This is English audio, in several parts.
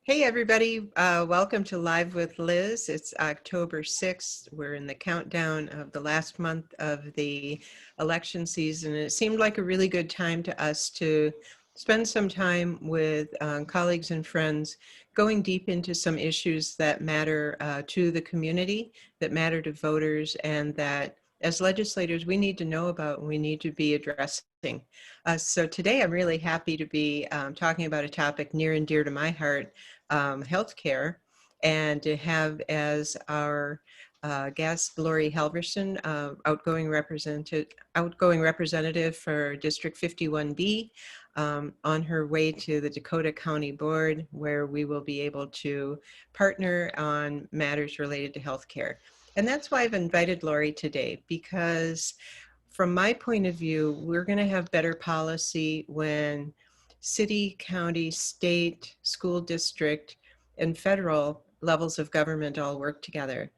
Hey everybody, welcome to Live with Liz. It's October 6th. We're in the countdown of the last month of the election season. And it seemed like a really good time to us to spend some time with colleagues and friends going deep into some issues that matter to the community, that matter to voters, and that as legislators we need to know about and we need to be addressing. So today I'm really happy to be talking about a topic near and dear to my heart, healthcare, and to have as our guest Laurie Halverson, outgoing representative for District 51B, on her way to the Dakota County Board, where we will be able to partner on matters related to healthcare. And that's why I've invited Laurie today, because from my point of view, we're going to have better policy when city, county, state, school district, and federal levels of government all work together.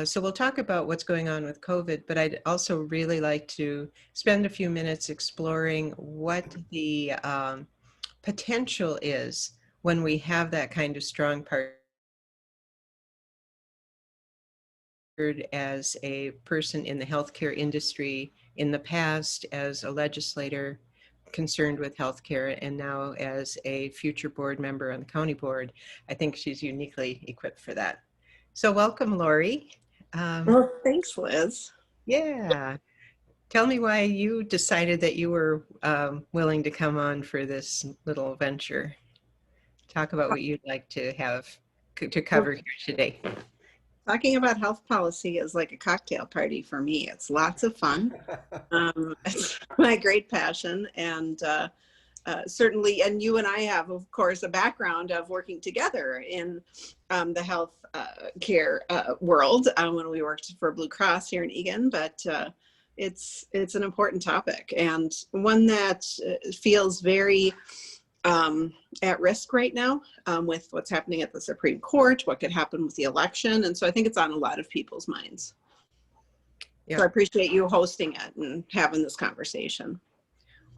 So we'll talk about what's going on with COVID, but I'd also really like to spend a few minutes exploring what the potential is when we have that kind of strong partnership. As a person in the healthcare industry in the past, as a legislator concerned with healthcare, and now as a future board member on the county board, I think she's uniquely equipped for that. So welcome, Laurie. Well, thanks, Liz. Yeah. Tell me why you decided that you were willing to come on for this little venture. Talk about what you'd like to have to Well, cover here today. talking about health policy is like a cocktail party for me. It's lots of fun. It's my great passion, and certainly, and you and I have, of course, a background of working together in the health care world when we worked for Blue Cross here in Egan. But it's an important topic, and one that feels very at risk right now with what's happening at the Supreme Court, what could happen with the election. And so I think it's on a lot of people's minds. Yeah. So I appreciate you hosting it and having this conversation.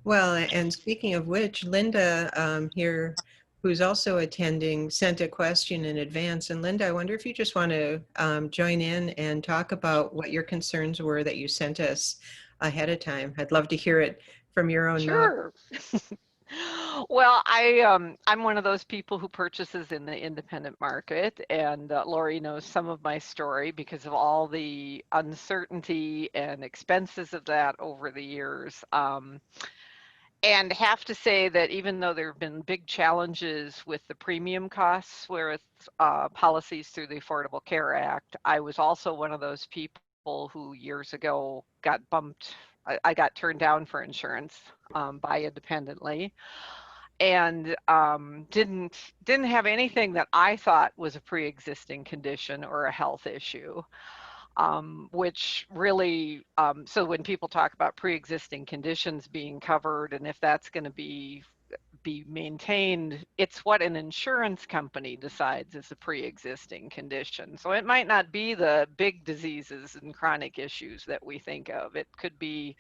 Well, and speaking of which, Linda here, who's also attending, sent a question in advance. And Linda, I wonder if you just want to join in and talk about what your concerns were that you sent us ahead of time. I'd love to hear it from your own mouth. Sure. Well, I'm one of those people who purchases in the independent market, and Lori knows some of my story because of all the uncertainty and expenses of that over the years. And have to say that even though there have been big challenges with the premium costs, with policies through the Affordable Care Act, I was also one of those people who years ago got bumped. I got turned down for insurance by independently, and didn't have anything that I thought was a pre-existing condition or a health issue. Which really, so when people talk about pre-existing conditions being covered and if that's going to be maintained, it's what an insurance company decides is a pre-existing condition. So it might not be the big diseases and chronic issues that we think of. It could be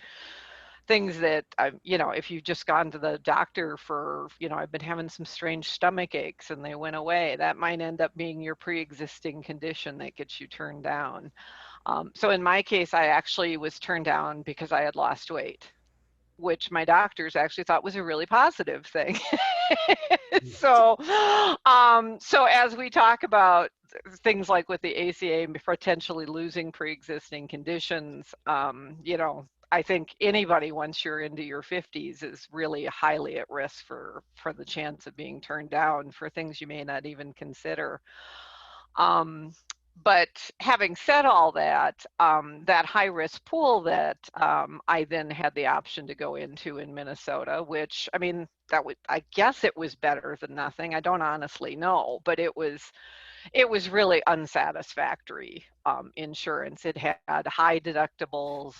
things that, if you've just gone to the doctor for, I've been having some strange stomach aches and they went away, that might end up being your pre-existing condition that gets you turned down. So in my case, I actually was turned down because I had lost weight, which my doctors actually thought was a really positive thing. So as we talk about things like with the ACA potentially losing pre-existing conditions, I think anybody once you're into your 50s is really highly at risk for the chance of being turned down for things you may not even consider. But having said all that, that high-risk pool that I then had the option to go into in Minnesota, which, I mean, I guess it was better than nothing. I don't honestly know, but it was really unsatisfactory insurance. It had high deductibles.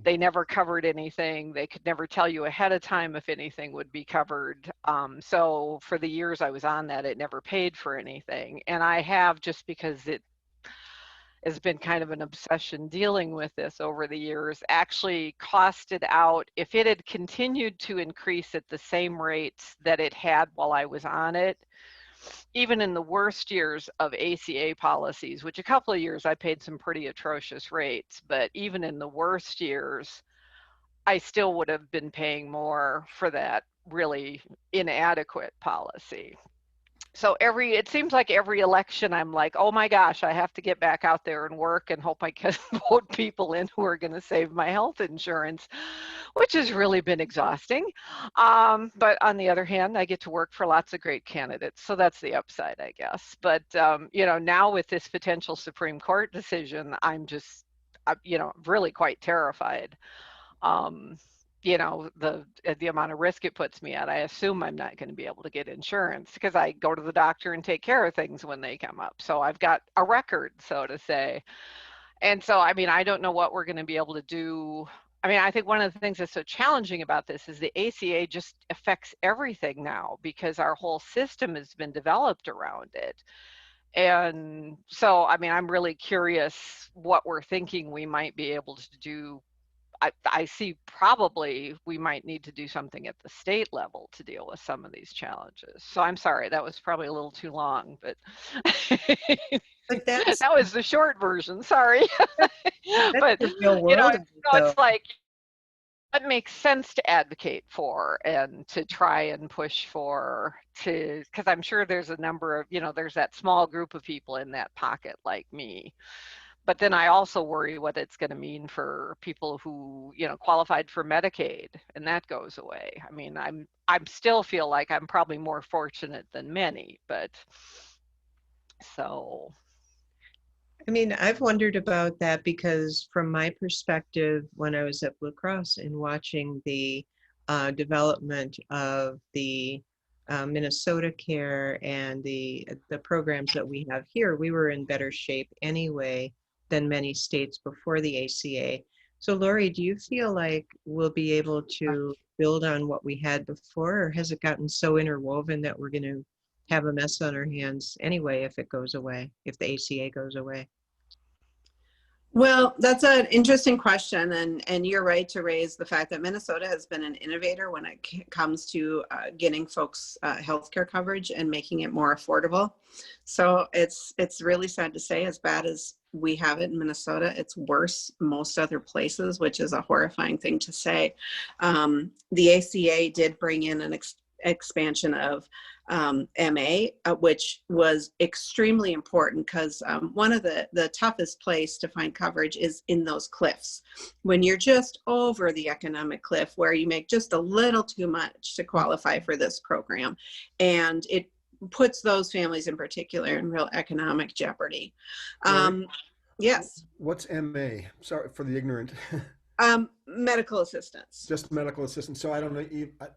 They never covered anything. They could never tell you ahead of time if anything would be covered. So for the years I was on that, it never paid for anything. And I have, just because it has been kind of an obsession dealing with this over the years, actually costed out, if it had continued to increase at the same rates that it had while I was on it, even in the worst years of ACA policies, which a couple of years I paid some pretty atrocious rates, but even in the worst years, I still would have been paying more for that really inadequate policy. So it seems like every election I'm like, oh my gosh, I have to get back out there and work and hope I can vote people in who are going to save my health insurance, which has really been exhausting. But on the other hand, I get to work for lots of great candidates. So that's the upside, I guess. But, now with this potential Supreme Court decision, I'm just, really quite terrified. The amount of risk it puts me at. I assume I'm not going to be able to get insurance because I go to the doctor and take care of things when they come up. So I've got a record, so to say. And so, I don't know what we're going to be able to do. I think one of the things that's so challenging about this is the ACA just affects everything now because our whole system has been developed around it. And so, I'm really curious what we're thinking we might be able to do. I see probably we might need to do something at the state level to deal with some of these challenges. So I'm sorry, that was probably a little too long, but But that's that was the short version, sorry. But, the real world of it, though. it's like, it makes sense to advocate for and to try and push for because I'm sure there's a number of, there's that small group of people in that pocket like me. But then I also worry what it's going to mean for people who, qualified for Medicaid, and that goes away. I'm still feel like I'm probably more fortunate than many, but so. I've wondered about that because from my perspective, when I was at Blue Cross and watching the development of the Minnesota Care and the programs that we have here, we were in better shape anyway than many states before the ACA. So Laurie, do you feel like we'll be able to build on what we had before, or has it gotten so interwoven that we're going to have a mess on our hands anyway if it goes away, if the ACA goes away? Well, that's an interesting question, and you're right to raise the fact that Minnesota has been an innovator when it comes to getting folks healthcare coverage and making it more affordable. So it's really sad to say, as bad as we have it in Minnesota, it's worse most other places, which is a horrifying thing to say. The ACA did bring in an expansion of MA, which was extremely important because one of the toughest place to find coverage is in those cliffs. When you're just over the economic cliff where you make just a little too much to qualify for this program, and it puts those families in particular in real economic jeopardy. Yes. What's MA? Sorry for the ignorant. Medical assistance. Just medical assistance. So I don't know.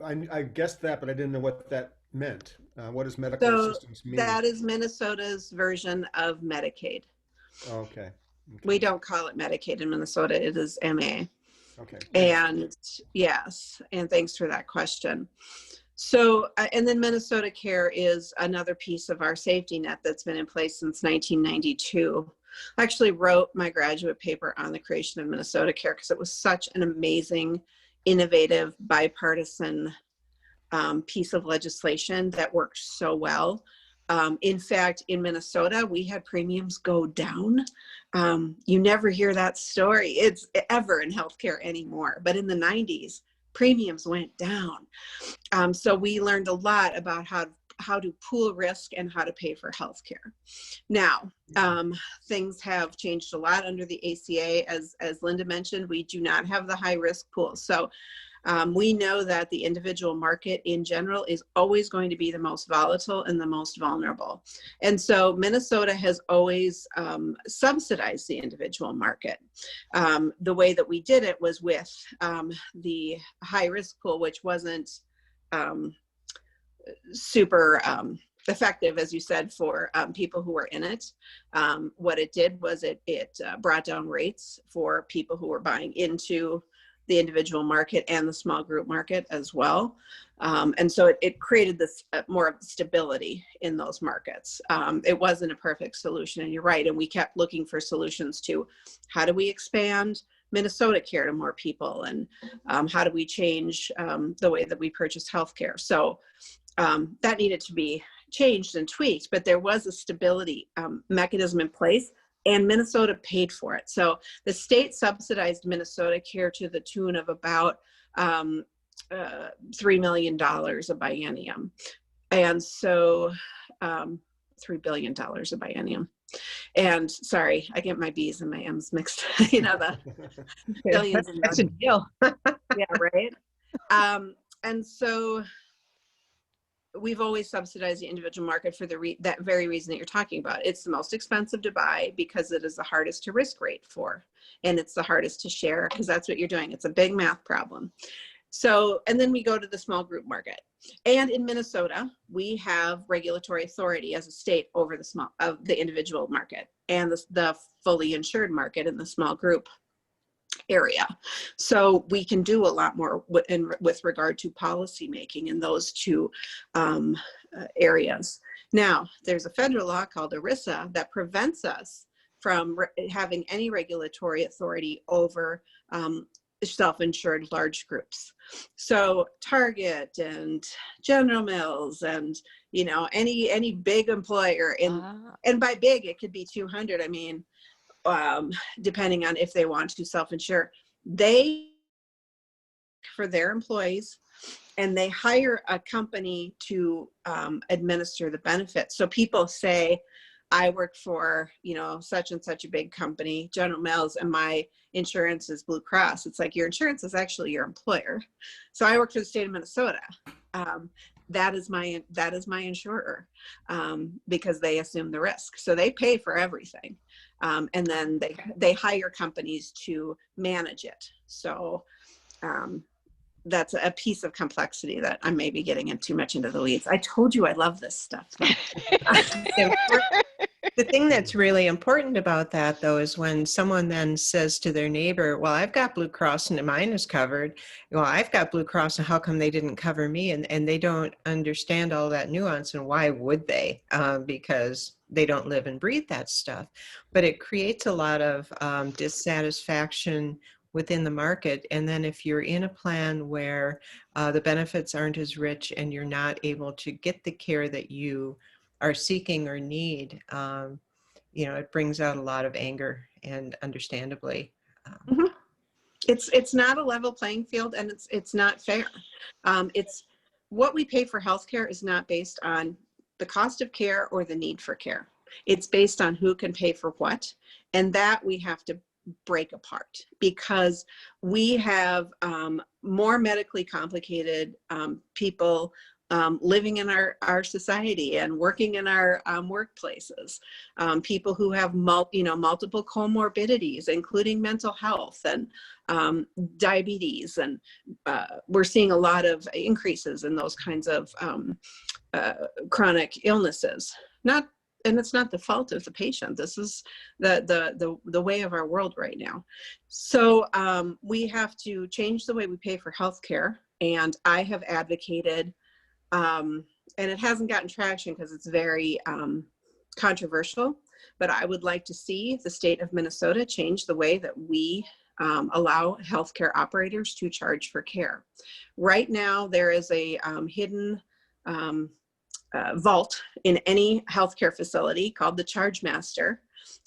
I guessed that, but I didn't know what that meant. What does medical assistance mean? That is Minnesota's version of Medicaid. Okay. We don't call it Medicaid in Minnesota. It is MA. Okay. And yes, and thanks for that question. So, and then Minnesota Care is another piece of our safety net that's been in place since 1992. I actually wrote my graduate paper on the creation of Minnesota Care because it was such an amazing, innovative, bipartisan piece of legislation that worked so well. In fact, in Minnesota, we had premiums go down. You never hear that story ever in healthcare anymore, but in the 90s, premiums went down. So we learned a lot about how to pool risk and how to pay for healthcare. Now, things have changed a lot under the ACA. As Linda mentioned, we do not have the high risk pool. So we know that the individual market in general is always going to be the most volatile and the most vulnerable. And so Minnesota has always subsidized the individual market. The way that we did it was with the high risk pool, which wasn't super effective, as you said, for people who were in it. What it did was it brought down rates for people who were buying into the individual market and the small group market as well. And so it created this more of stability in those markets. It wasn't a perfect solution, and you're right. And we kept looking for solutions to how do we expand Minnesota Care to more people, and how do we change the way that we purchase healthcare. So that needed to be changed and tweaked, but there was a stability mechanism in place, and Minnesota paid for it. So the state subsidized Minnesota care to the tune of about $3 million a biennium. And so $3 billion a biennium. And sorry, I get my B's and my M's mixed, the billions. That's a deal. Yeah, right. And so we've always subsidized the individual market for that very reason that you're talking about. It's the most expensive to buy because it is the hardest to risk rate for, and it's the hardest to share because that's what you're doing. It's a big math problem. So, and then we go to the small group market. And in Minnesota, we have regulatory authority as a state over the individual market and the fully insured market in the small group area. So we can do a lot more with regard to policy making in those two areas. Now, there's a federal law called Erisa that prevents us from having any regulatory authority over self-insured large groups. So Target and General Mills and any big employer, and by big it could be 200. I mean, depending on if they want to self-insure, they for their employees, and they hire a company to administer the benefits. So people say, I work for, such and such a big company, General Mills, and my insurance is Blue Cross. It's like, your insurance is actually your employer. So I work for the state of Minnesota. That is my insurer, because they assume the risk. So they pay for everything. And then they hire companies to manage it. So that's a piece of complexity that I may be getting in too much into the weeds. I told you I love this stuff. The thing that's really important about that, though, is when someone then says to their neighbor, well, I've got Blue Cross and mine is covered. Well, I've got Blue Cross and how come they didn't cover me? And they don't understand all that nuance, and why would they? Because they don't live and breathe that stuff. But it creates a lot of dissatisfaction within the market. And then if you're in a plan where the benefits aren't as rich and you're not able to get the care that you are seeking or need, it brings out a lot of anger, and understandably. It's not a level playing field, and it's not fair. It's what we pay for healthcare is not based on the cost of care or the need for care. It's based on who can pay for what, and that we have to break apart, because we have more medically complicated people living in our society and working in our workplaces, people who have multiple comorbidities, including mental health and diabetes, and we're seeing a lot of increases in those kinds of chronic illnesses. And it's not the fault of the patient. This is the way of our world right now. So we have to change the way we pay for healthcare, and I have advocated. And it hasn't gotten traction because it's very controversial, but I would like to see the state of Minnesota change the way that we allow healthcare operators to charge for care. Right now, there is a hidden vault in any healthcare facility called the Charge Master.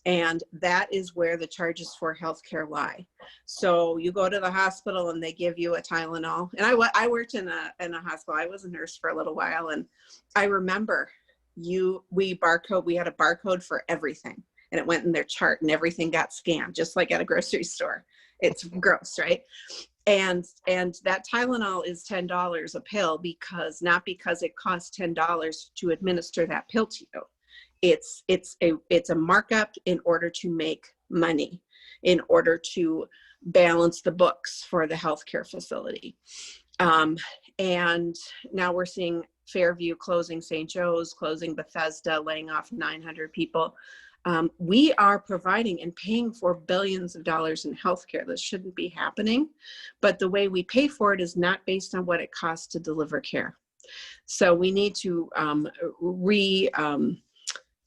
And that is where the charges for healthcare lie. So you go to the hospital and they give you a Tylenol. And I worked in a hospital. I was a nurse for a little while, and I remember we had a barcode for everything, and it went in their chart, and everything got scanned, just like at a grocery store. It's gross, right? And that Tylenol is $10 a pill, not because it costs $10 to administer that pill to you. It's a markup in order to make money, in order to balance the books for the healthcare facility. And now we're seeing Fairview closing, St. Joe's closing, Bethesda laying off 900 people. We are providing and paying for billions of dollars in healthcare. This shouldn't be happening, but the way we pay for it is not based on what it costs to deliver care. So we need to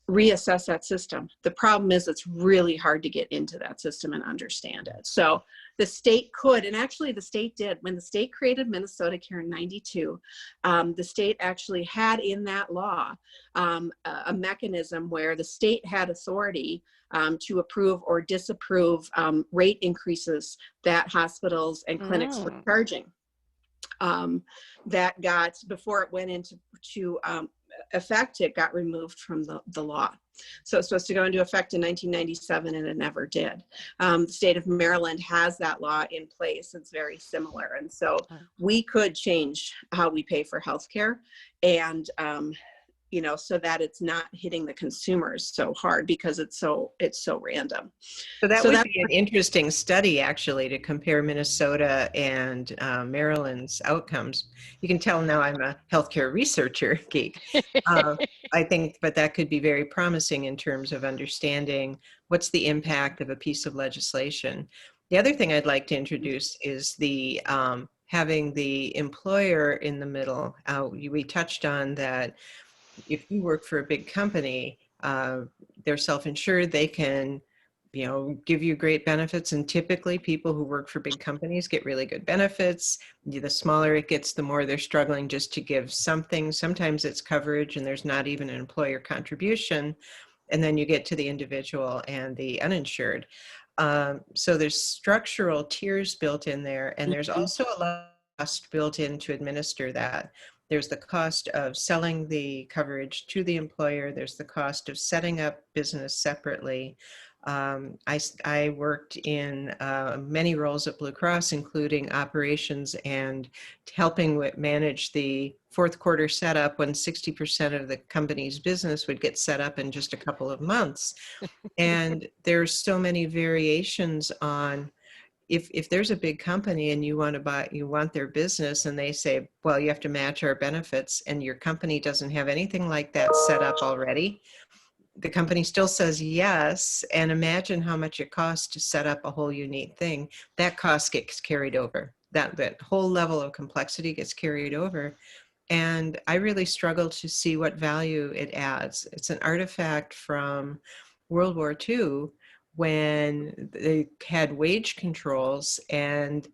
reassess that system. The problem is it's really hard to get into that system and understand it. So the state could, and actually the state did, when the state created Minnesota Care in '92, the state actually had in that law a mechanism where the state had authority to approve or disapprove rate increases that hospitals and clinics were charging. That got, before it went into effect, it got removed from the law. So it's supposed to go into effect in 1997, and it never did. The state of Maryland has that law in place. It's very similar. And so we could change how we pay for healthcare, and you know, so that it's not hitting the consumers so hard, because it's so random. So that would be an interesting study, actually, to compare Minnesota and Maryland's outcomes. You can tell now I'm a healthcare researcher geek. I think, but that could be very promising in terms of understanding what's the impact of a piece of legislation. The other thing I'd like to introduce is the having the employer in the middle. We touched on that. If you work for a big company, they're self-insured, they can, you know, give you great benefits. And typically people who work for big companies get really good benefits. The smaller it gets, the more they're struggling just to give something. Sometimes it's coverage and there's not even an employer contribution. And then you get to the individual and the uninsured. So there's structural tiers built in there. And there's also a lot of cost built in to administer that. There's the cost of selling the coverage to the employer. There's the cost of setting up business separately. I worked in many roles at Blue Cross, including operations and helping manage the fourth quarter setup, when 60% of the company's business would get set up in just a couple of months. And there's so many variations on, if there's a big company and you want their business, and they say, well, you have to match our benefits, and your company doesn't have anything like that set up already, the company still says yes. And imagine how much it costs to set up a whole unique thing. That cost gets carried over. That whole level of complexity gets carried over. And I really struggle to see what value it adds. It's an artifact from World War II, when they had wage controls, and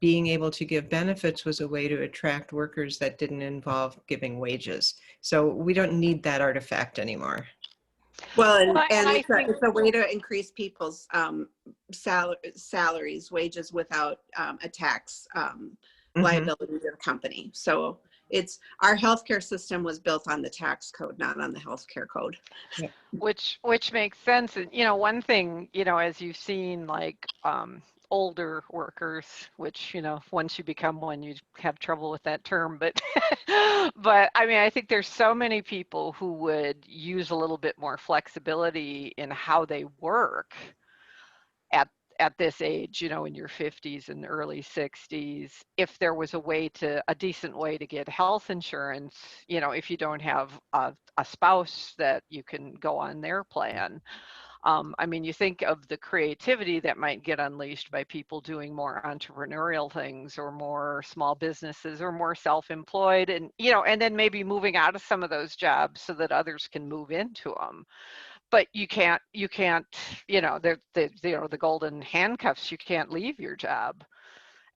being able to give benefits was a way to attract workers that didn't involve giving wages. So we don't need that artifact anymore. Well, and it's a way to increase people's salaries, wages, without a tax liability to the company. So it's, our healthcare system was built on the tax code, not on the healthcare code. Yeah. Which makes sense. And, you know, one thing, you know, as you've seen, like older workers, which, you know, once you become one, you have trouble with that term, but but I mean, I think there's so many people who would use a little bit more flexibility in how they work at this age, you know, in your 50s and early 60s, if there was a decent way to get health insurance, you know, if you don't have a spouse that you can go on their plan. I mean, you think of the creativity that might get unleashed by people doing more entrepreneurial things, or more small businesses, or more self-employed, and, you know, and then maybe moving out of some of those jobs so that others can move into them. But you can't, you know, the golden handcuffs, you can't leave your job.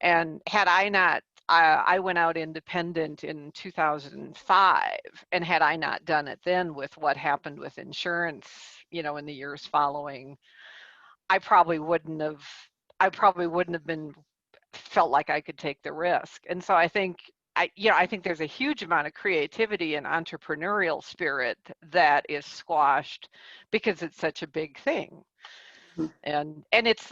And had I not, I went out independent in 2005, and had I not done it then with what happened with insurance, you know, in the years following, I probably wouldn't have been felt like I could take the risk. And so I think, I think there's a huge amount of creativity and entrepreneurial spirit that is squashed because it's such a big thing. And it's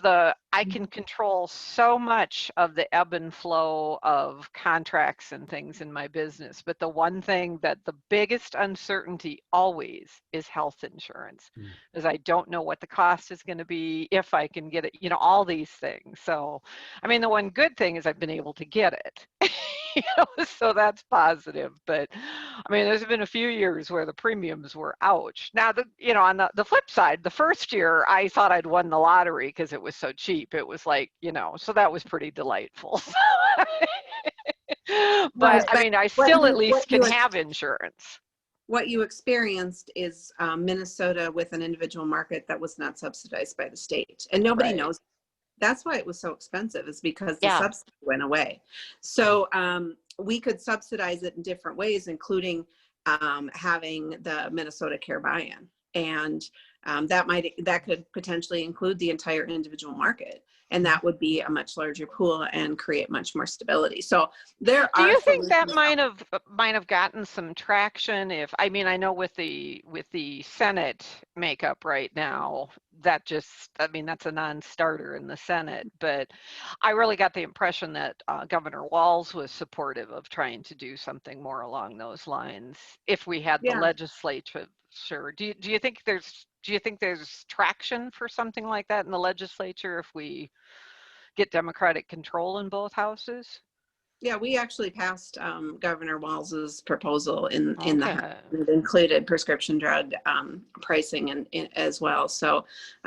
I can control so much of the ebb and flow of contracts and things in my business. But the one thing that the biggest uncertainty always is health insurance, because I don't know what the cost is going to be, if I can get it, you know, all these things. So, I mean, the one good thing is I've been able to get it. You know, so that's positive. But I mean, there's been a few years where the premiums were ouch. Now, you know, on the flip side, the first year I thought I'd won the lottery because it was so cheap. It was like, you know, so that was pretty delightful. But I mean, I still at least can have insurance. What you experienced is Minnesota with an individual market that was not subsidized by the state, and nobody knows. That's why it was so expensive, is because the Yeah. subsidy went away. So we could subsidize it in different ways, including having the Minnesota Care buy-in. And that could potentially include the entire individual market. And that would be a much larger pool and create much more stability. So there Do are you think that solutions. might have gotten some traction? If I mean, I know with the Senate makeup right now, that just, I mean, that's a non-starter in the Senate. But I really got the impression that Governor Walz was supportive of trying to do something more along those lines. If we had the Yeah. legislature, sure. Do you think there's traction for something like that in the legislature if we get Democratic control in both houses? Yeah, we actually passed Governor Walz's proposal in the House. Okay. It included prescription drug pricing as well. So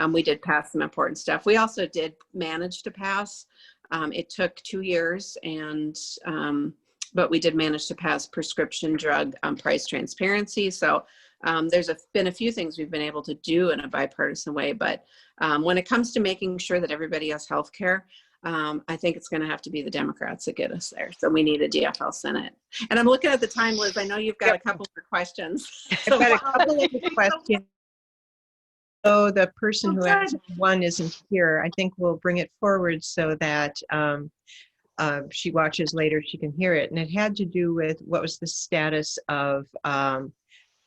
we did pass some important stuff. We also did manage to pass. It took 2 years, and but we did manage to pass prescription drug price transparency. So there's been a few things we've been able to do in a bipartisan way. But when it comes to making sure that everybody has health care, I think it's going to have to be the Democrats that get us there. So we need a DFL Senate. And I'm looking at the time, Liz. I know you've got a couple more questions. I've got a couple of questions. So the person who asked one isn't here. I think we'll bring it forward so that she watches later, she can hear it. And it had to do with what was the status of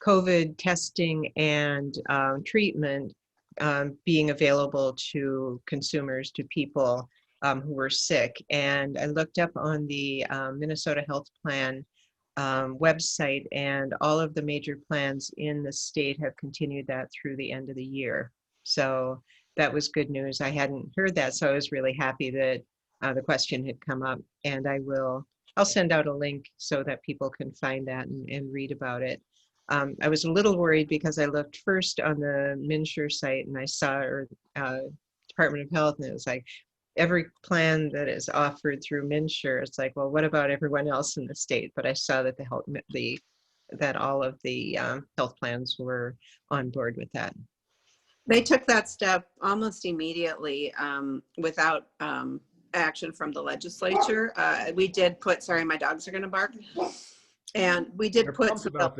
COVID testing and treatment being available to consumers, to people who were sick. And I looked up on the Minnesota Health Plan website, and all of the major plans in the state have continued that through the end of the year. So that was good news. I hadn't heard that, so I was really happy that the question had come up. And I'll send out a link so that people can find that and read about it. I was a little worried because I looked first on the MNsure site and I saw Department of Health, and it was like, every plan that is offered through MNsure, it's like, well, what about everyone else in the state? But I saw that that all of the health plans were on board with that. They took that step almost immediately without action from the legislature. We did put, sorry, my dogs are going to bark. And we did put some belt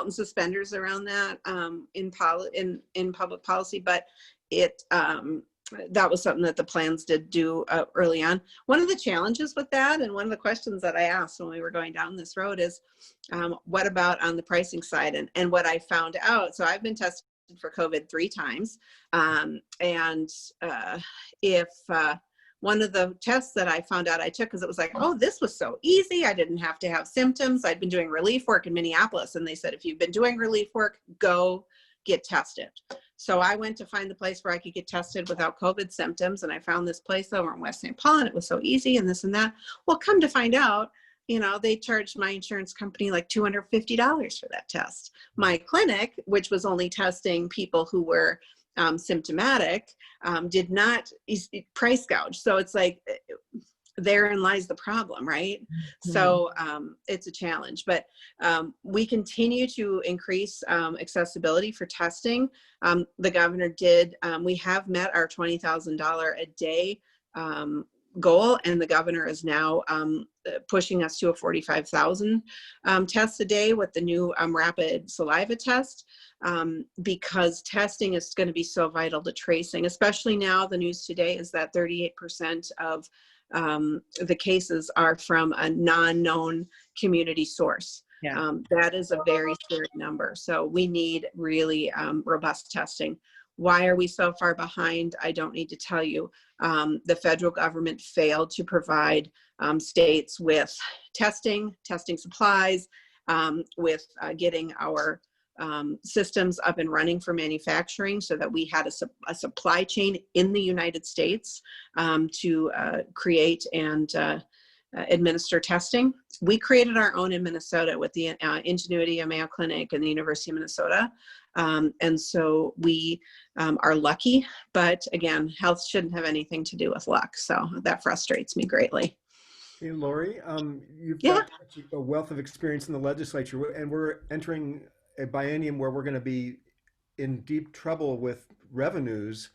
and suspenders around that in public policy, but that was something that the plans did do early on. One of the challenges with that, and one of the questions that I asked when we were going down this road, is what about on the pricing side? And what I found out, so I've been tested for COVID 3 times, if one of the tests that I found out I took, because it was like, oh, this was so easy. I didn't have to have symptoms. I'd been doing relief work in Minneapolis, and they said, if you've been doing relief work, go get tested. So I went to find the place where I could get tested without COVID symptoms, and I found this place over in West St. Paul, and it was so easy and this and that. Well, come to find out, they charged my insurance company like $250 for that test. My clinic, which was only testing people who were symptomatic, did not price gouge. So it's like, therein lies the problem, right? Mm-hmm. So it's a challenge, but we continue to increase accessibility for testing. The governor did, we have met our $20,000 a day goal, and the governor is now pushing us to a 45,000 tests a day with the new rapid saliva test, because testing is going to be so vital to tracing, especially now. The news today is that 38% of the cases are from a non-known community source. Yeah. That is a very scary number. So we need really robust testing. Why are we so far behind? I don't need to tell you. The federal government failed to provide states with testing supplies, with getting our systems up and running for manufacturing, so that we had a supply chain in the United States to create and administer testing. We created our own in Minnesota with the Ingenuity of Mayo Clinic and the University of Minnesota. And so we are lucky, but again, health shouldn't have anything to do with luck. So that frustrates me greatly. Hey, Laurie, you've got a wealth of experience in the legislature, and we're entering a biennium where we're going to be in deep trouble with revenues.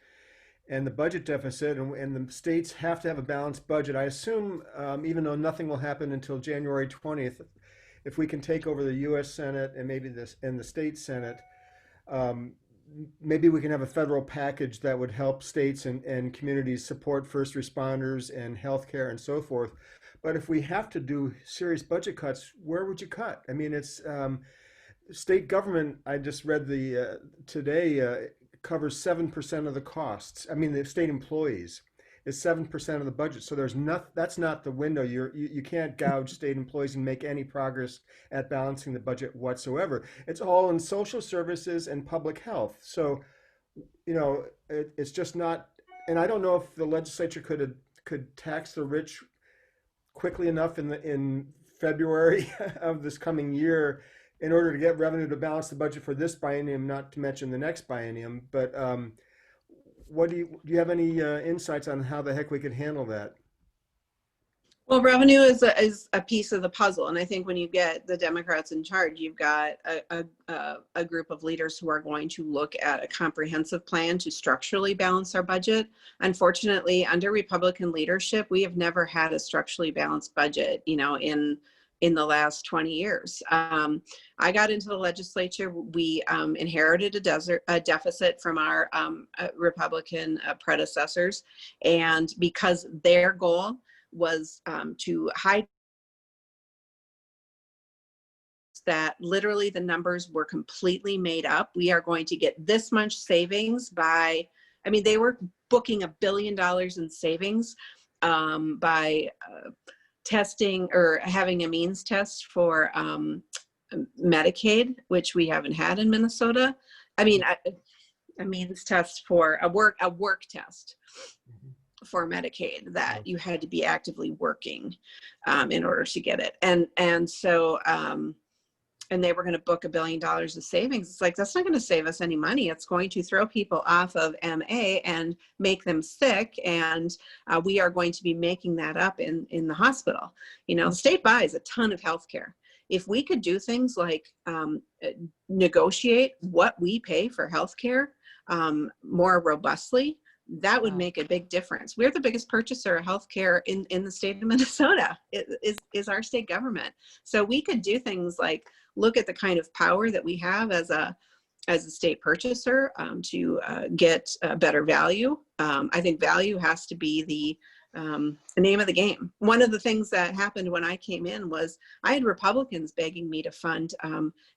and the budget deficit, and the states have to have a balanced budget. I assume, even though nothing will happen until January 20th, if we can take over the U.S. Senate and maybe this and the state Senate, um, maybe we can have a federal package that would help states and communities support first responders and healthcare and so forth. But if we have to do serious budget cuts, where would you cut? I mean, it's state government. I just read the today covers 7% of the costs. I mean, the state employees is 7% of the budget. So there's not, that's not the window. You can't gouge state employees and make any progress at balancing the budget whatsoever. It's all in social services and public health. So, you know, it's just not. And I don't know if the legislature could tax the rich quickly enough in February of this coming year in order to get revenue to balance the budget for this biennium, not to mention the next biennium. But what do you have any insights on how the heck we could handle that? Well, revenue is a piece of the puzzle, and I think when you get the Democrats in charge, you've got a group of leaders who are going to look at a comprehensive plan to structurally balance our budget. Unfortunately, under Republican leadership, we have never had a structurally balanced budget, you know, in the last 20 years. I got into the legislature. We inherited a deficit from our Republican predecessors, and because their goal was to hide that literally the numbers were completely made up. We are going to get this much savings by, I mean, they were booking $1 billion in savings by testing or having a means test for Medicaid, which we haven't had in Minnesota. I mean, a means test for a work test for Medicaid that you had to be actively working in order to get it. And so, and they were going to book $1 billion of savings. It's like, that's not going to save us any money. It's going to throw people off of MA and make them sick. And we are going to be making that up in the hospital. You know, the state buys a ton of healthcare. If we could do things like negotiate what we pay for healthcare more robustly, that would make a big difference. We're the biggest purchaser of healthcare in the state of Minnesota. It is our state government. So we could do things like look at the kind of power that we have as a state purchaser to get better value. I think value has to be the name of the game. One of the things that happened when I came in was I had Republicans begging me to fund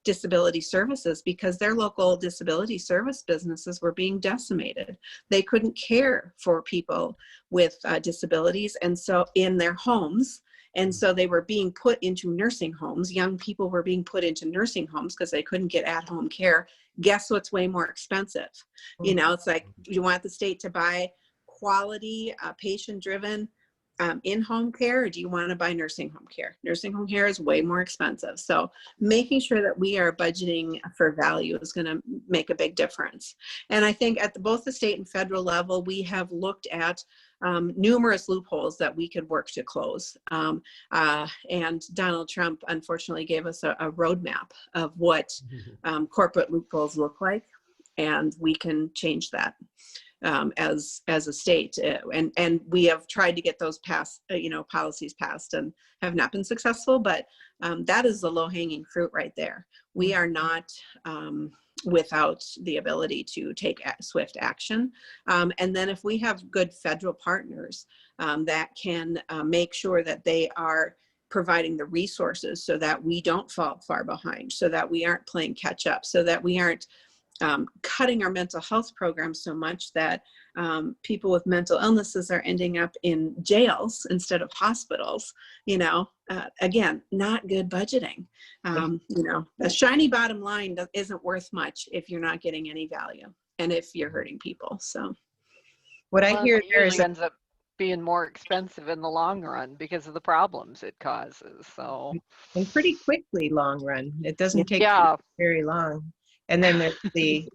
disability services because their local disability service businesses were being decimated. They couldn't care for people with disabilities, and so in their homes. And so they were being put into nursing homes. Young people were being put into nursing homes because they couldn't get at-home care. Guess what's way more expensive? You know, it's like, you want the state to buy quality, patient-driven in-home care, or do you want to buy nursing home care? Nursing home care is way more expensive. So making sure that we are budgeting for value is going to make a big difference. And I think at both the state and federal level, we have looked at numerous loopholes that we could work to close. And Donald Trump, unfortunately, gave us a roadmap of what corporate loopholes look like, and we can change that. As a state, and we have tried to get those passed, policies passed, and have not been successful. But that is the low-hanging fruit right there. We are not without the ability to take swift action. And then if we have good federal partners that can make sure that they are providing the resources so that we don't fall far behind, so that we aren't playing catch up, so that we aren't cutting our mental health programs so much that people with mental illnesses are ending up in jails instead of hospitals. Again, not good budgeting. A shiny bottom line isn't worth much if you're not getting any value and if you're hurting people. So what I hear there is ends up being more expensive in the long run because of the problems it causes. So, and pretty quickly long run. It doesn't take very long. And then there's the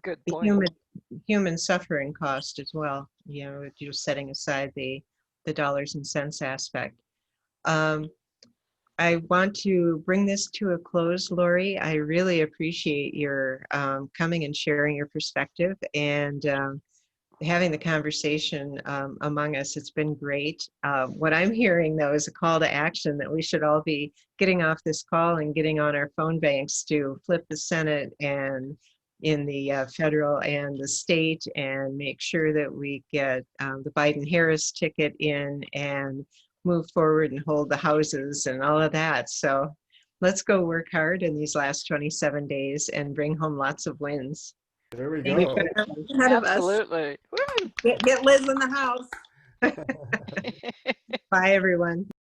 human suffering cost as well. Just setting aside the dollars and cents aspect. I want to bring this to a close, Laurie. I really appreciate your coming and sharing your perspective. And having the conversation among us. It's been great. What I'm hearing, though, is a call to action that we should all be getting off this call and getting on our phone banks to flip the Senate and in the federal and the state, and make sure that we get the Biden-Harris ticket in and move forward and hold the houses and all of that. So let's go work hard in these last 27 days and bring home lots of wins. There we Thank you. go. Ahead of us. Absolutely. Woo! Get Liz in the house. Bye, everyone.